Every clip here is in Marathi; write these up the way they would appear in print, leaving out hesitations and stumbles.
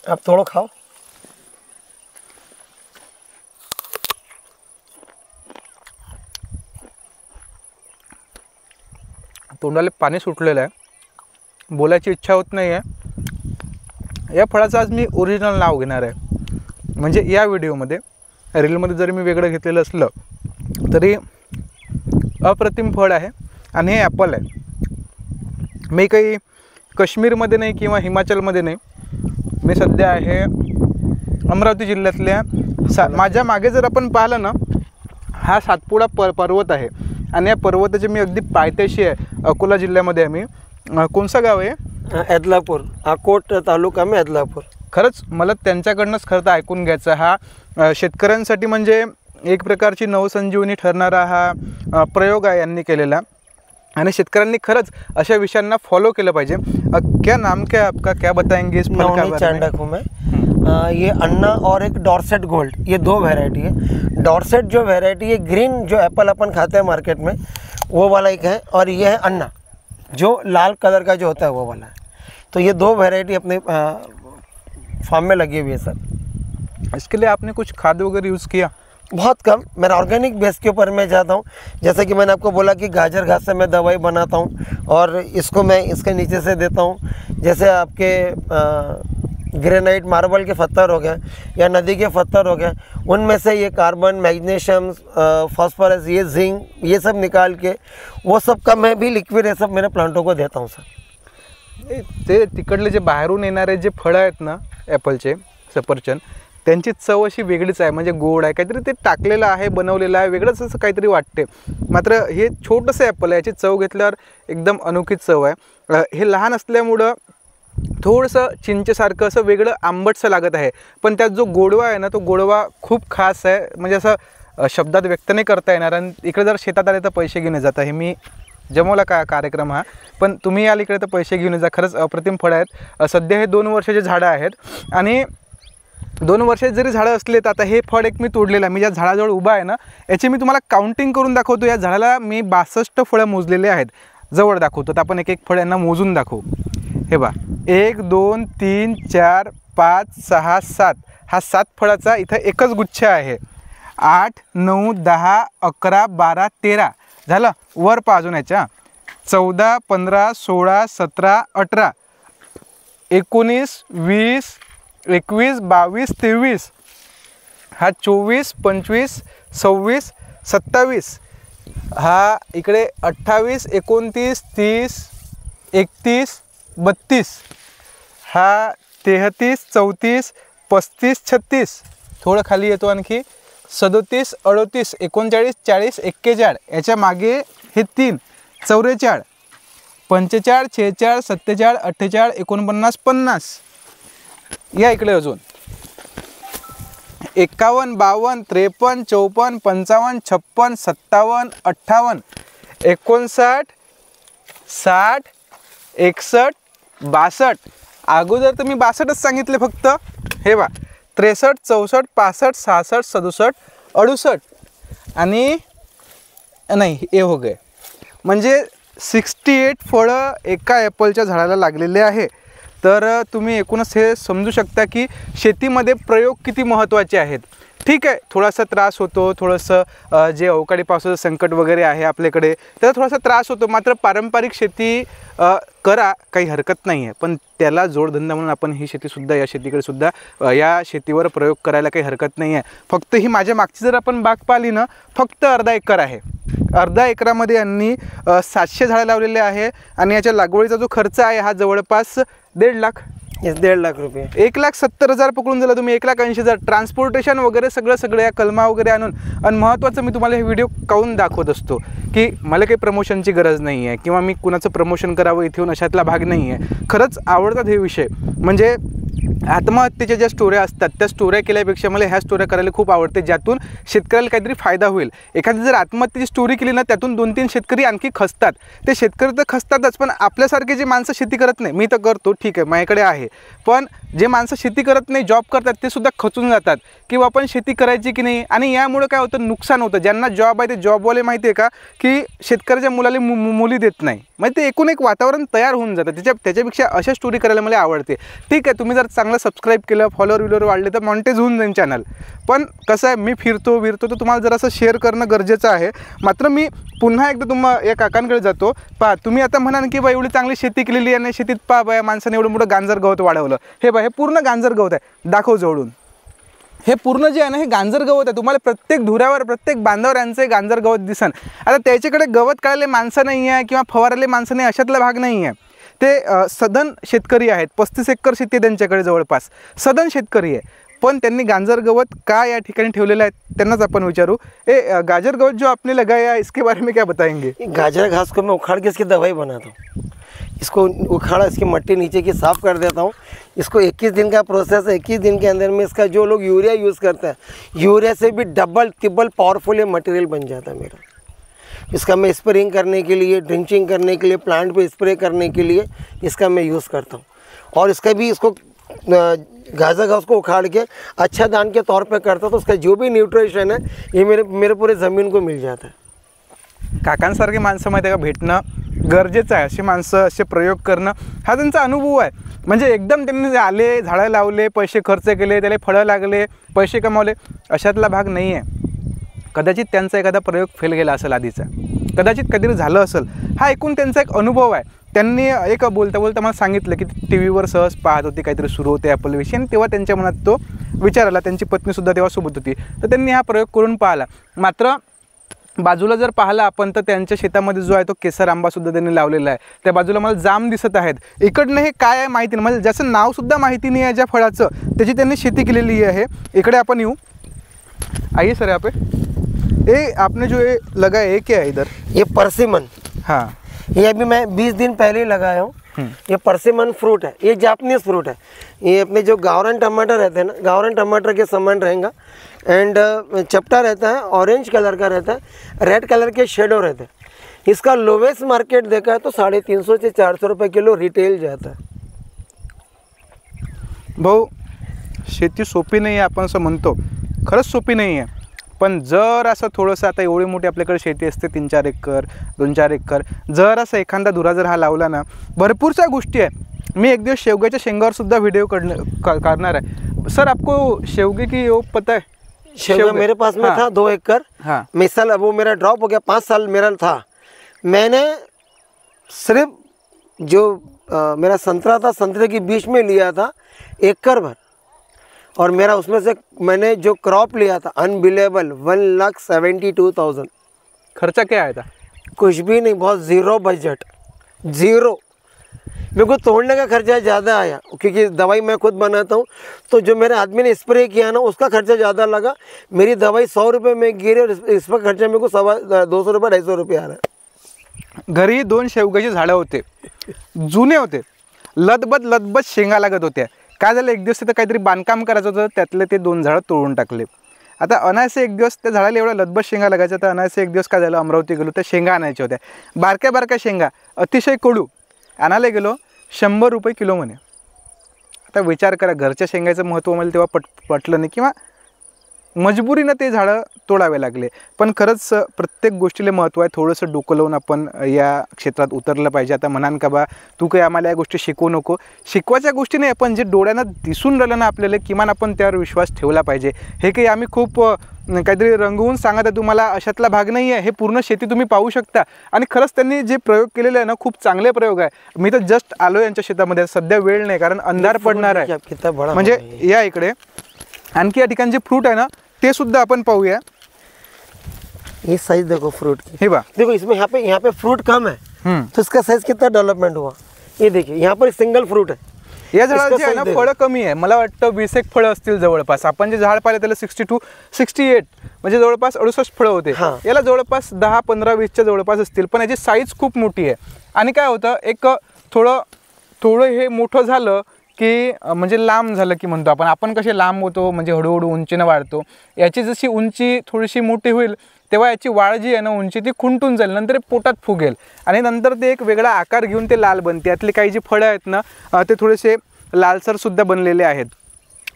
आप थोड़ा खाओ। तोंडाला पाणी सुटलेलं आहे, बोलायची इच्छा होत नाही आहे। या फळाचं आज मी ओरिजिनल नाव घेणार आहे, म्हणजे या व्हिडिओमध्ये रीलमध्ये जरी मी वेगळं घेतलेलं असलं तरी अप्रतिम फळ आहे आणि हे ॲपल आहे। मी काही काश्मीरमध्ये नाही किंवा हिमाचलमध्ये नाही, मी सध्या आहे अमरावती जिल्ह्यातल्या माझ्या मागे जर आपण पाहिलं ना, हा सातपुडा पर्वत आहे आणि या पर्वताचे मी अगदी पायथ्याशी आहे। अकोला जिल्ह्यामध्ये आहे मी। कोणचं गाव आहे? ऐदलापूर, अकोट तालुका में ऐदलापूर। खरंच मला त्यांच्याकडनंच खरं तर ऐकून घ्यायचं, हा शेतकऱ्यांसाठी म्हणजे एक प्रकारची नवसंजीवनी ठरणारा हा प्रयोग आहे यांनी केलेला, आणि शेतकऱ्यांनी खरंच अशा विषयांना फॉलो केलं पाहिजे। क्या नाम क्या है आपका, क्या बताएंगे इस फल का बारे में? चांडक हूँ मैं। ये अन्ना और एक डॉर्सेट गोल्ड, ये दो वैरायटी है। डॉर्सेट जो वैरायटी है ग्रीन जो एप्पल अपन खाते हैं मार्केट में, वो वाला एक है, और ये है अन्ना जो लाल कलर का जो होता है वो वाला है। तो ये दो वैरायटी अपने फार्म में लगी हुई है सर। इसके लिए आपने कुछ खाद वगैरह यूज़ किया? बहुत कम, मेरा ऑर्गेनिक बेस के ऊपर मैं जाता हूँ। जैसे कि मैंने आपको बोला कि गाजर घास से मैं दवाई बनाता हूँ और इसको मैं इसके नीचे से देता हूँ। जैसे आपके ग्रेनाइट मार्बल के पत्थर हो गए या नदी के पत्थर हो गए, उनमें से ये कार्बन, मैग्नीशियम, फास्फोरस, ये जिंक, ये सब निकाल के वो सब का मैं भी लिक्विड ये सब मेरे प्लांटों को देता हूँ सर। ते तिकडले जे बाहेरून येणारे जे फळं आहेत ना ॲपलचे, सफरचंद, त्यांची चव अशी वेगळीच आहे, म्हणजे गोड आहे, काहीतरी ते टाकलेलं आहे, बनवलेलं आहे, वेगळंच असं काहीतरी वाटते। मात्र हे छोटंसं ॲपल आहे, याची चव घेतल्यावर एकदम अनोखी चव आहे। हे लहान असल्यामुळं थोडंसं चिंचेसारखं असं वेगळं आंबटसं लागत आहे, पण त्यात जो गोडवा आहे ना तो गोडवा खूप खास आहे, म्हणजे असं शब्दात व्यक्त नाही करता येणार। आणि इकडे जर शेतात आले तर पैसे घेऊन जाता, हे मी जमवला कार्यक्रम हा, पण तुम्ही याल इकडे तर पैसे घेऊन जा। खरंच अप्रतिम फळं आहेत। सध्या हे 2 वर्षाचे झाडं आहेत आणि 2 वर्षाचे जरी झाडं असले तर आता हे फळ एक मी तोडलेलं आहे, मी ज्या झाडाजवळ उभा आहे ना याची मी तुम्हाला काउंटिंग करून दाखवतो। या झाडाला मी 62 फळं मोजलेले आहेत, जवळ दाखवतो तर आपण एक एक फळ यांना मोजून दाखवू। हे बा, 1 2 3 4 5 6 7, हा 7 फळाचा इथं एकच गुच्छ आहे। 8 9 10 11 12 13 झालं। वर पहा अजून याच्या 14 15 16 17 18 19 20 21 22 23, हा 24 25 26 27, हा इकडे 28 29 30 31 32, हा 33 34 35 36, थोडं खाली येतो आणखी 37 38 39 40 41, याच्या मागे हे 3 44 45 46 47 48 49 50, या इकडे अजून 51 52 53 54 55 56 57 58 59 60 61 62, अगोदर तर मी 62च सांगितले फक्त। हे बा 63 64 65 66 67 68 आणि नाही हे हो गए, म्हणजे 68 फळं एका ॲपलच्या झाडाला लागलेले आहे। तर तुम्ही एकूणच हे समजू शकता की शेतीमध्ये प्रयोग किती महत्त्वाचे आहेत। ठीक आहे, थोडासा त्रास होतो, थोडंसं जे अवकाळी पावसाचं संकट वगैरे आहे आपल्याकडे त्याचा थोडासा त्रास होतो, मात्र पारंपरिक शेती करा, काही हरकत नाही आहे, पण त्याला जोडधंदा म्हणून आपण ही शेतीसुद्धा, या शेतीकडेसुद्धा, या शेतीवर प्रयोग करायला काही हरकत नाही आहे। फक्त ही माझ्या मागची जर आपण बाग पाहिली ना, फक्त अर्धा एकर आहे। अर्धा एकरामध्ये यांनी 700 झाडं लावलेले आहे आणि याच्या लागवडीचा जो खर्च आहे हा जवळपास 1.5 लाख, 1.5 लाख रुपये, 1,70,000 पकडून झालं तुम्ही, 1,80,000 ट्रान्सपोर्टेशन वगैरे सगळं या कलमा वगैरे आणून। आणि महत्त्वाचं मी तुम्हाला हे व्हिडिओ काऊन दाखवत असतो की मला काही प्रमोशनची गरज नाही आहे किंवा मी कुणाचं प्रमोशन करावं इथे येऊन अशातला भाग नाही आहे। खरंच आवडतात हे विषय, म्हणजे आत्महत्येच्या ज्या स्टोऱ्या असतात त्या स्टोऱ्या केल्यापेक्षा मला ह्या स्टोऱ्या करायला खूप आवडते, ज्यातून शेतकऱ्याला काहीतरी फायदा होईल। एखादी जर आत्महत्येची स्टोरी केली ना त्यातून 2-3 शेतकरी आणखी खचतात, ते शेतकरी तर खचतातच, पण आपल्यासारखे जे माणसं शेती करत नाही, मी तर करतो ठीक आहे माझ्याकडे आहे, पण जे माणसं शेती करत नाही, जॉब करतात, ते सुद्धा खचून जातात की आपण शेती करायची की नाही। आणि यामुळे काय होतं, नुकसान होतं। ज्यांना जॉब आहे ते जॉबवाले माहिती आहे का की शेतकऱ्याच्या मुलाला मुली देत नाही, म्हणजे ते एकूण एक वातावरण तयार होऊन जातं. त्याच्यापेक्षा अशा स्टोरी करायला मला आवडते. ठीक आहे, तुम्ही जर चांगलं सबस्क्राईब केलं, फॉलोअर वाढले तर मॉनिटाईज होऊन जाईल चॅनल. पण कसं आहे, मी फिरतो तर तुम्हाला जरासं शेअर करणं गरजेचं आहे. मात्र मी पुन्हा एकदा या काकांकडे जातो. पहा, तुम्ही आता म्हणाल की बा एवढी चांगली शेती केलेली आहे आणि शेतीत पहा बा माणसाने एवढं मोठं गांजर गवत वाढवलं. हे बा, हे पूर्ण गांजर गवत आहे, दाखव जवळून. हे पूर्ण जे आहे ना, हे गांजर गवत आहे. तुम्हाला प्रत्येक धुऱ्यावर, प्रत्येक बांधावर यांचं हे गांजर गवत दिसन. आता त्याच्याकडे गवत काढायला माणसं नाही आहे किंवा फवारायला माणसं नाही, अशातला भाग नाही आहे. ते सधन शेतकरी आहेत. 35 एकर शेती त्यांच्याकडे जवळपास, सधन शेतकरी आहे. पण त्यांनी गांजर गवत का या ठिकाणी ठेवलेलं आहे त्यांनाच आपण विचारू. गाजर गवत जो आपने लगाया है, इसके बारे में क्या बताएंगे? गाजर घास को मैं उखाड़ के इसकी दवाई बनाता हूँ. इसको उखाड़ा, इसकी मट्टी नीचे की साफ़ कर देता हूँ. इसको 21 दिन का प्रोसेस है. 21 दिन के अंदर में इसका जो लोग यूरिया यूज़ करते हैं, यूरिया से भी डबल ट्रिपल पावरफुल ये मटेरियल बन जाता है मेरा. इसका मैं स्प्रेइंग करने के लिए, ड्रिंचिंग करने के लिए, प्लांट पे स्प्रे करने के लिए इसका मैं यूज़ करता हूँ. और इसका भी इसको गाजर घास को उखाड़ के अच्छा दान के तौर पे करता, तो उसका जो भी न्यूट्रिशन है ये मेरे पूरे ज़मीन को मिल जाता है. काकांसारखे माणसं माहिती आहे का भेटणं गरजेचं आहे. असे माणसं, असे प्रयोग करणं हा त्यांचा अनुभव आहे. म्हणजे एकदम त्यांनी आले, झाडं लावले, पैसे खर्च केले, त्याला फळं लागले, पैसे कमावले, अशातला भाग नाही आहे. कदाचित त्यांचा एखादा प्रयोग फेल गेला असेल आधीचा, कदाचित कधीतरी झालं असेल. हा एकूण त्यांचा एक अनुभव आहे. त्यांनी एक बोलता मला सांगितलं की टी व्हीवर सहज पाहत होते, काहीतरी सुरू होते ॲपलविषयी, आणि तेव्हा त्यांच्या मनात तो विचार आला. त्यांची पत्नीसुद्धा तेव्हा सोबत होती, तर त्यांनी हा प्रयोग करून पाहिला. मात्र बाजूला जर पाहिला आपण तर त्यांच्या शेतामध्ये जो आहे तो केसर आंबासुद्धा त्यांनी लावलेला आहे. त्या बाजूला मला जाम दिसत आहेत. इकडनं हे काय आहे माहिती नाही, म्हणजे ज्याचं नावसुद्धा माहिती नाही आहे ज्या फळाचं, त्याची त्यांनी शेती केलेली आहे. इकडे आपण येऊ. आइए सर, यहाँ पे ये आपने जो ये लगाया है क्या है इधर? ये परसिमन. हाँ, ये अभी मैं 20 दिन पहले ही लगाया हूँ. ये परसिमन फ्रूट है. ये जापानीज फ्रूट है. ये अपने जो गावरन टमाटर रहते हैं ना, गावरन टमाटर के समान रहेगा. एंड चपटा रहता है, ऑरेंज कलर का रहता है, रेड कलर के शेडो रहते हैं. इसका लोवेस्ट मार्केट देखा है तो 350 से 400 रुपये किलो रिटेल जाता है. भाऊ, शेती सोपी नाही आहे आपण असं म्हणतो, खरंच सोपी नाही आहे. पण जर असं थोडंसं, आता एवढी मोठी आपल्याकडे शेती असते 3-4 एकर, 2-4 एकर, जर असं एखादा धुरा जर हा लावला ना, भरपूरशा गोष्टी आहे. मी एक दिवस शेवग्याच्या शेंगावर सुद्धा व्हिडिओ करणार आहे. सर, आपको शेवगे की वो पता है? शेवगा मेरे पास में था 2 एकड़. हाँ, मिसाल वो मेरा ड्रॉप हो गया, 5 साल मेरा था. मैंने सिर्फ जो मेरा संतरा था, संतरे के बीच में लिया था एकड़ भर, और मेरा उसमें से मैंने जो क्रॉप लिया था अनबिलेबल 1,72,000. खर्चा क्या आया था? कुछ भी नहीं, बहुत ज़ीरो बजट, ज़ीरो. मेरे को तोड़ने का खर्चा ज़्यादा आया क्योंकि दवाई मैं खुद बनाता हूँ. तो जो मेरे आदमी ने स्प्रे किया ना, उसका खर्चा ज़्यादा लगा. मेरी दवाई 100 रुपये में गिरी और इस पर खर्चा मेरे को 200 रुपये 250 रुपये आ रहा है. घरी 2 शेवग्याची झाडं होते, जुने होते, लदबद शेंगा लागत होत्या. काय झालं, एक दिवस तिथं काहीतरी बांधकाम करायचं होतं, त्यातले ते 2 झाडं तोडून टाकले. आता अनायसे एक दिवस त्या झाडाला एवढ्या लदबद शेंगा लागायच्या, तर अनायसे एक दिवस काय झालं, अमरावती गेलो, त्या शेंगा आणायच्या होत्या. बारक्या शेंगा, अतिशय कडू. आणायला गेलो, 100 रुपये किलो म्हणे. आता विचार करा, घरच्या शेंगाचं महत्त्व मला तेव्हा पटलं नाही, किंवा मजबुरीनं ते झाडं तोडावे लागले. पण खरंच प्रत्येक गोष्टीला महत्त्व आहे. थोडंसं डोकं लावून आपण या क्षेत्रात उतरलं पाहिजे. आता म्हणान का बा तू काही आम्हाला या गोष्टी शिकवू नको, शिकवायच्या गोष्टी नाही, आपण जे डोळ्यानं दिसून राहिलं ना आपल्याला, किमान आपण त्यावर विश्वास ठेवला पाहिजे. हे काही आम्ही खूप काहीतरी रंगवून सांगत आहे तुम्हाला, अशातला भाग नाही आहे. हे पूर्ण शेती तुम्ही पाहू शकता. आणि खरंच त्यांनी जे प्रयोग केलेले आहे ना, खूप चांगले प्रयोग आहे. मी तर जस्ट आलो यांच्या शेतामध्ये, सध्या वेळ नाही कारण अंधार पडणार आहे. म्हणजे या इकडे आणखी या ठिकाणी जे फ्रूट आहे ना ते सुद्धा आपण पाहूया. ये साइज देखो फ्रूट की. हे बा, देखो इसमें यहाँ पे फ्रूट कम है, तो इसका साइज कितना डेवलपमेंट हुआ. ये देखिए यहाँ पर सिंगल फ्रूट है. या झाडाची आहे ना फळं कमी आहे. मला वाटतं 20 एक फळं असतील जवळपास. आपण जे झाड पाहिलं त्याला 62, 68 म्हणजे जवळपास 68 फळं होते. याला जवळपास 10, 15, 20च्या जवळपास असतील. पण याची साईज खूप मोठी आहे. आणि काय होतं, एक थोडं हे मोठं झालं की म्हणजे लांब झालं की म्हणतो आपण कसे लांब होतो, म्हणजे हळूहळू उंचीनं वाढतो. याची जशी उंची थोडीशी मोठी होईल तेव्हा याची वाढ जी आहे ना, उंची ती खुंटून जाईल, नंतर पोटात फुगेल आणि नंतर ते एक वेगळा आकार घेऊन ते लाल बनते. यातली काही जी फळं आहेत ना ते थोडेसे लालसरसुद्धा बनलेले आहेत.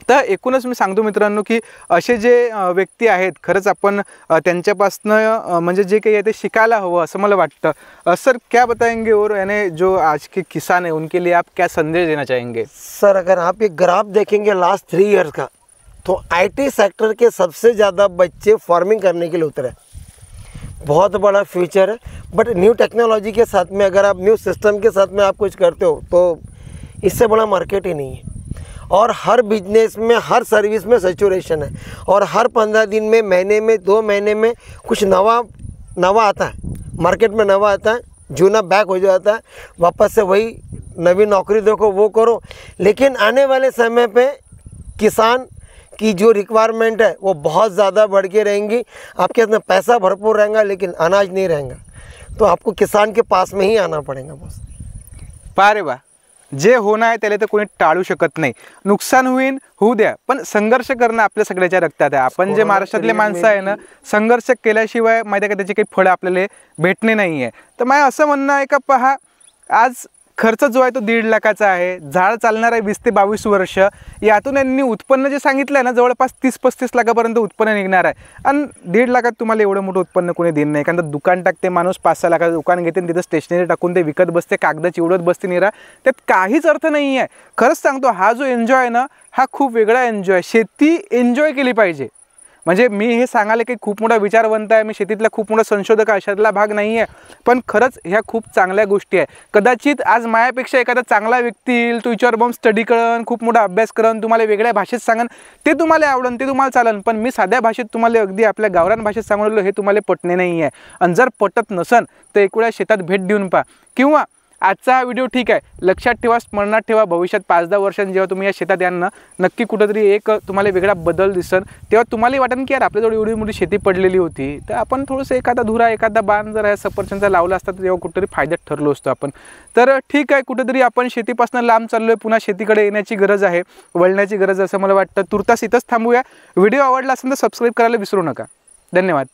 तर एकूणच मी सांगतो मित्रांनो की असे जे व्यक्ती आहेत खरंच आपण त्यांच्यापासनं म्हणजे जे काही आहे ते शिकायला हवं असं मला वाटतं। सर क्या बताएंगे और यानी जो आज के किसान हैं उनके लिए आप क्या संदेश देना चाहेंगे? सर अगर आप एक ग्राफ देखेंगे लास्ट 3 ईयर्स का, तो आईटी सेक्टर के सबसे ज़्यादा बच्चे फार्मिंग करने के लिए उतरे। बहुत बड़ा फ्यूचर है, बट न्यू टेक्नोलॉजी के साथ में अगर आप न्यू सिस्टम के साथ में आप कुछ करते हो तो इससे बड़ा मार्केट ही नहीं है। और हर बिजनेस में, हर सर्विस में सैचुरेशन है, और हर 15 दिन में, महीने में, 2 महीने में कुछ नवा आता है, मार्केट में नवा आता है, जूना बैक हो जाता है, वापस से वही नवी नौकरी देखो वो करो। लेकिन आने वाले समय पे किसान की जो रिक्वायरमेंट है वो बहुत ज़्यादा बढ़ के रहेंगी। आपके अंदर पैसा भरपूर रहेगा लेकिन अनाज नहीं रहेगा, तो आपको किसान के पास में ही आना पड़ेगा बस। पारे बा जे होणं आहे त्याला तर कोणी टाळू शकत नाही, नुकसान होऊ द्या, पण संघर्ष करणं आपल्या सगळ्याच्या रक्तात आहे। आपण जे महाराष्ट्रातले माणसं आहे ना, संघर्ष केल्याशिवाय माहिती आहे का त्याची काही फळं आपल्याला भेटणे नाही आहे। तर मला असं म्हणणं आहे का पहा, आज खर्च जो आहे तो 1.5 लाखाचा आहे, झाड चालणार आहे 20 ते 22 वर्ष, यातून यांनी उत्पन्न जे सांगितलं आहे ना जवळपास 30-35 लाखापर्यंत उत्पन्न निघणार आहे। आणि 1.5 लाखात तुम्हाला एवढं मोठं उत्पन्न कोणी देत नाही, कारण दुकान टाकते माणूस, 5-6 लाखाचं दुकान घेते, तिथं स्टेशनरी टाकून ते विकत बसते, कागद चिवडत बसते निरा, त्यात काहीच अर्थ नाही आहे। खरंच सांगतो, हा जो एन्जॉय आहे ना हा खूप वेगळा एन्जॉय, शेती एन्जॉय केली पाहिजे। म्हणजे मी हे सांगायला काही खूप मोठा विचारवंत आहे, मी शेतीतला खूप मोठा संशोधक आहे अशातला भाग नाही आहे, पण खरंच ह्या खूप चांगल्या गोष्टी आहे। कदाचित आज मायापेक्षा एखादा चांगला व्यक्ती येईल, तो विचार बॉम्ब स्टडी करण, खूप मोठा अभ्यास करण, तुम्हाला वेगळ्या भाषेत सांगन, ते तुम्हाला आवडन, ते तुम्हाला चालन, पण मी साध्या भाषेत तुम्हाला अगदी आपल्या गावरान भाषेत सांगलो हे तुम्हाला पटणे नाही आहे। आणि जर पटत नसन तर एक वेळा शेतात भेट देऊन पहा, किंवा आजचा हा व्हिडिओ ठीक आहे, लक्षात ठेवा, स्मरणात ठेवा, भविष्यात 5-10 वर्षांनी जेव्हा तुम्ही या शेतात याल ना, नक्की कुठेतरी एक तुम्हाला वेगळा बदल दिसन, तेव्हा तुम्हाला वाटेल की यार आपल्याजवळ एवढी मोठी शेती पडलेली होती, तर आपण थोडंसं एखादा धुरा, एखादा बाण जर या सफरचंदचा लावला असता तर तेव्हा कुठेतरी फायद्यात ठरलो असतो आपण। तर ठीक आहे, कुठेतरी आपण शेतीपासून लांब चाललोय, पुन्हा शेतीकडे येण्याची गरज आहे, वळण्याची गरज असं मला वाटतं। तुर्तास इथंच थांबूया। व्हिडिओ आवडला असेल तर सबस्क्राईब करायला विसरू नका। धन्यवाद।